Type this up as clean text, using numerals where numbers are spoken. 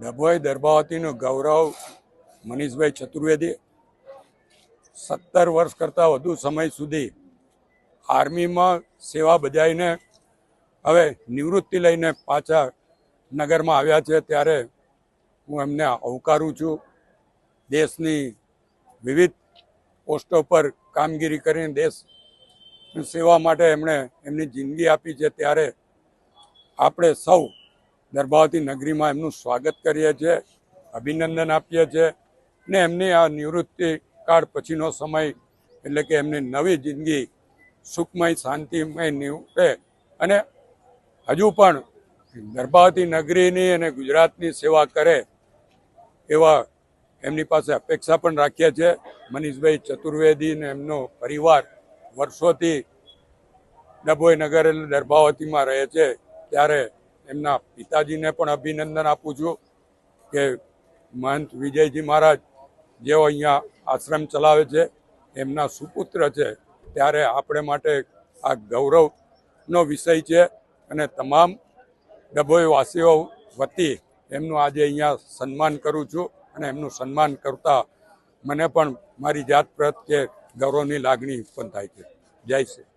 ડભોઈ દર્ભાવતીનું ગૌરવ મનીષભાઈ ચતુર્વેદી 17 વર્ષ કરતાં વધુ સમય સુધી આર્મીમાં સેવા બજાવીને હવે નિવૃત્તિ લઈને પાછા નગરમાં આવ્યા છે, ત્યારે હું એમને આવકારું છું. દેશની વિવિધ પોસ્ટો પર કામગીરી કરીને દેશ સેવા માટે એમણે એમની જિંદગી આપી છે, ત્યારે આપણે સૌ દર્ભાવતી નગરીમાં એમનું સ્વાગત કરીએ છીએ, અભિનંદન આપીએ છીએ ને એમની આ નિવૃત્તિ કાળ પછીનો સમય એટલે કે એમની નવી જિંદગી સુખમય શાંતિમય નીવડે અને હજુ પણ દર્ભાવતી નગરીની અને ગુજરાતની સેવા કરે એવા એમની પાસે અપેક્ષા પણ રાખીએ છીએ. મનીષભાઈ ચતુર્વેદી ને એમનો પરિવાર વર્ષોથી ડભોઈ નગર એટલે દર્ભાવતીમાં રહે છે, ત્યારે એમના પિતાજીને પણ અભિનંદન આપું છું કે મહંત વિજયજી મહારાજ જેઓ અહીંયા આશ્રમ ચલાવે છે એમના સુપુત્ર છે, ત્યારે આપણે માટે આ ગૌરવનો વિષય છે અને તમામ ડભોઈ વાસીઓ વતી એમનું આજે અહીંયા સન્માન કરું છું અને એમનું સન્માન કરતા મને પણ મારી જાત પ્રત્યે ગૌરવની લાગણી ઉત્પન્ન થાય છે. જય શ્રી